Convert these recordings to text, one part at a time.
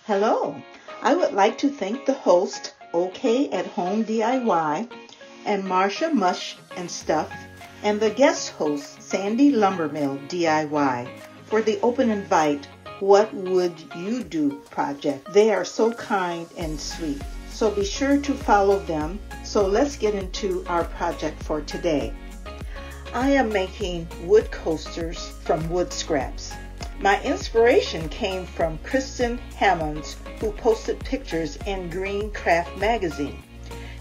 Hello, I would like to thank the host, OK at Home DIY, and Marsha Mush and Stuff, and the guest host, Sandy Lumbermill DIY, for the open invite What Would You Do project. They are so kind and sweet, so be sure to follow them. So let's get into our project for today. I am making wood coasters from wood scraps. My inspiration came from Kristen Hammonds, who posted pictures in Green Craft magazine.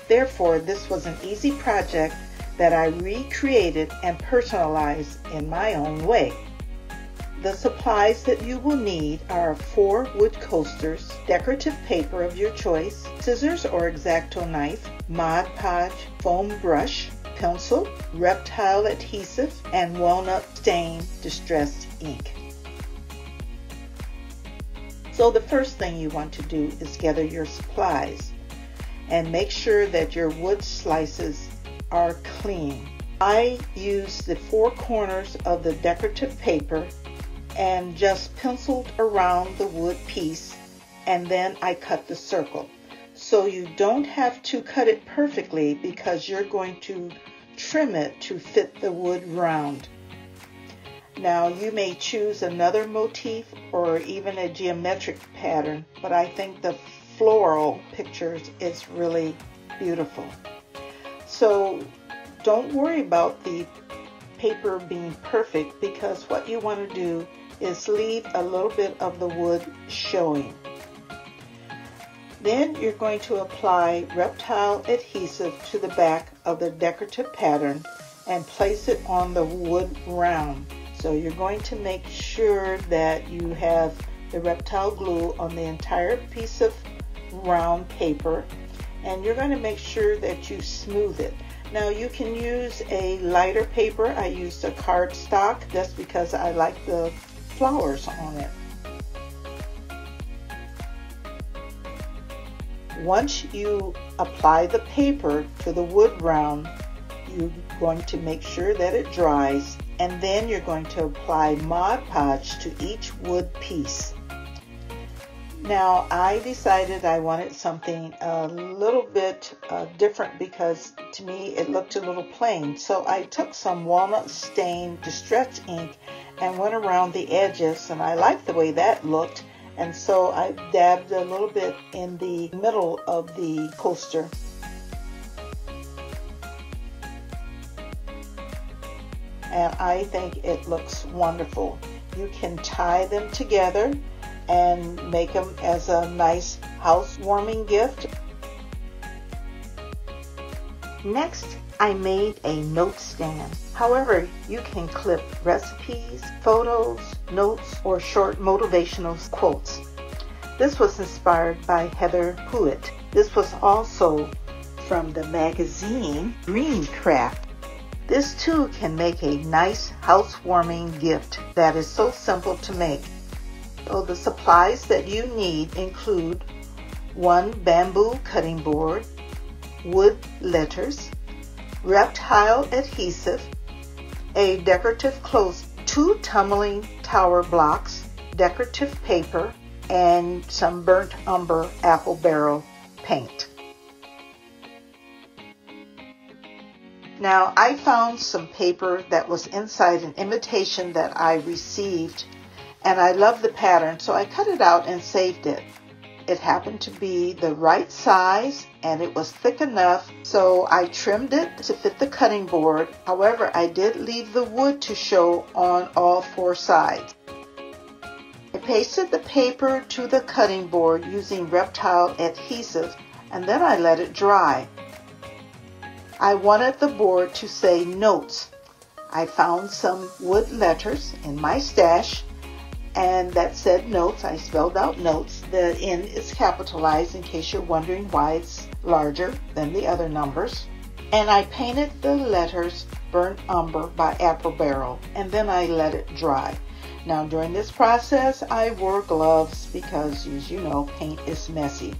Therefore, this was an easy project that I recreated and personalized in my own way. The supplies that you will need are 4 wood coasters, decorative paper of your choice, scissors or X-Acto knife, Mod Podge foam brush, pencil, reptile adhesive, and walnut stain distressed ink. So the first thing you want to do is gather your supplies and make sure that your wood slices are clean. I use the 4 corners of the decorative paper and just penciled around the wood piece, and then I cut the circle. So you don't have to cut it perfectly because you're going to trim it to fit the wood round. Now you may choose another motif or even a geometric pattern, but I think the floral pictures is really beautiful. So don't worry about the paper being perfect, because what you want to do is leave a little bit of the wood showing. Then you're going to apply reptile adhesive to the back of the decorative pattern and place it on the wood round. So you're going to make sure that you have the reptile glue on the entire piece of round paper, and you're going to make sure that you smooth it. Now you can use a lighter paper. I used a cardstock just because I like the flowers on it. Once you apply the paper to the wood round, you're going to make sure that it dries, and then you're going to apply Mod Podge to each wood piece. Now I decided I wanted something a little bit different, because to me it looked a little plain. So I took some walnut stain distress ink and went around the edges, and I liked the way that looked, and so I dabbed a little bit in the middle of the coaster. And I think it looks wonderful. You can tie them together and make them as a nice housewarming gift. Next, I made a note stand. However, you can clip recipes, photos, notes, or short motivational quotes. This was inspired by Heather Hewitt. This was also from the magazine Green Craft. This too can make a nice housewarming gift that is so simple to make. So the supplies that you need include 1 bamboo cutting board, wood letters, reptile adhesive, a decorative clothes, 2 tumbling tower blocks, decorative paper, and some burnt umber apple barrel paint. Now I found some paper that was inside an invitation that I received, and I love the pattern, so I cut it out and saved it. It happened to be the right size and it was thick enough, so I trimmed it to fit the cutting board. However, I did leave the wood to show on all 4 sides. I pasted the paper to the cutting board using reptile adhesive, and then I let it dry. I wanted the board to say notes. I found some wood letters in my stash, and that said notes. I spelled out notes. The N is capitalized in case you're wondering why it's larger than the other numbers. And I painted the letters burnt umber by apple barrel, and then I let it dry. Now during this process I wore gloves because, as you know, paint is messy.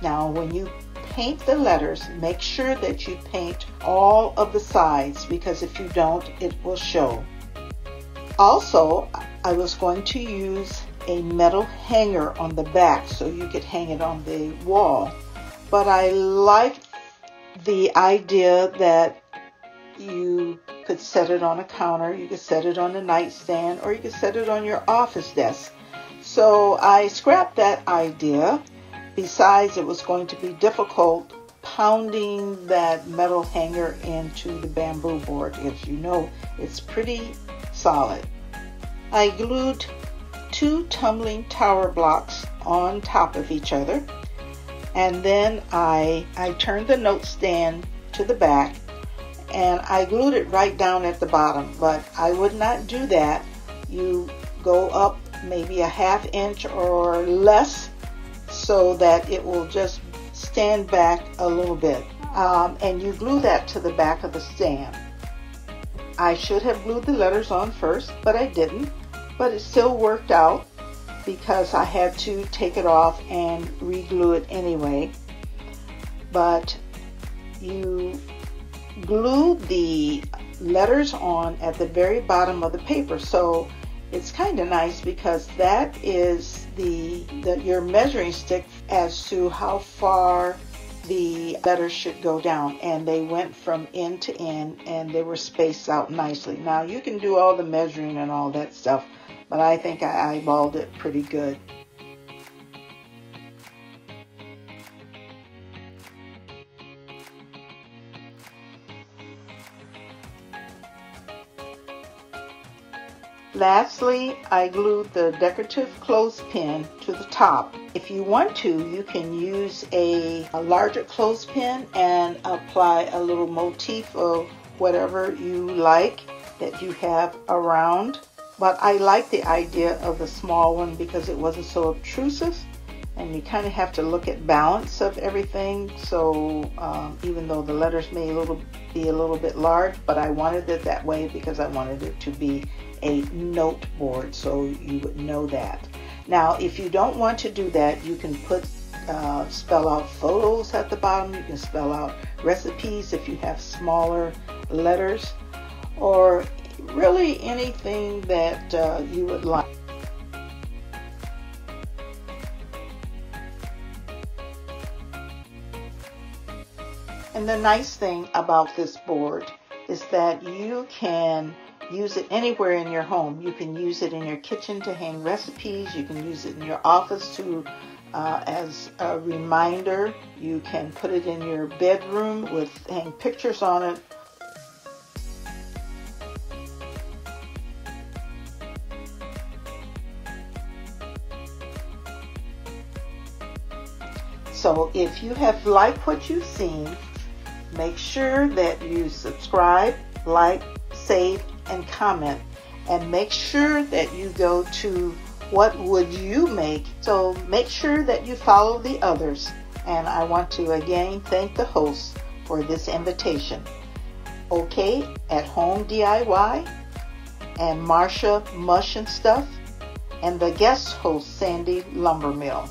Now when you paint the letters, make sure that you paint all of the sides, because if you don't, it will show. Also, I was going to use a metal hanger on the back so you could hang it on the wall. But I liked the idea that you could set it on a counter, you could set it on a nightstand, or you could set it on your office desk. So I scrapped that idea. Besides, it was going to be difficult pounding that metal hanger into the bamboo board. As you know, it's pretty solid. I glued 2 tumbling tower blocks on top of each other, and then I turned the note stand to the back, and I glued it right down at the bottom, but I would not do that. You go up maybe a ½ inch or less so that it will just stand back a little bit, and you glue that to the back of the stand. I should have glued the letters on first, but I didn't, but it still worked out because I had to take it off and re-glue it anyway. But you glue the letters on at the very bottom of the paper, so it's kind of nice because that is your measuring stick as to how far the letters should go down, and they went from end to end and they were spaced out nicely. Now you can do all the measuring and all that stuff, but I think I eyeballed it pretty good. Lastly, I glued the decorative clothespin to the top. If you want to, you can use a larger clothespin and apply a little motif of whatever you like that you have around. But I like the idea of the small one because it wasn't so obtrusive, and you kind of have to look at balance of everything. So even though the letters may be a little bit large, but I wanted it that way because I wanted it to be a note board, so you would know that. Now, if you don't want to do that, you can spell out photos at the bottom. You can spell out recipes if you have smaller letters, or really anything that you would like. And the nice thing about this board is that you can use it anywhere in your home. You can use it in your kitchen to hang recipes. You can use it in your office as a reminder. You can put it in your bedroom hang pictures on it. So if you have liked what you've seen, make sure that you subscribe, like, save, and comment, and make sure that you go to what would you make. So make sure that you follow the others, and I want to again thank the host for this invitation. OK at Home DIY and Marsha Mush and Stuff, and the guest host Sandy Lumbermill.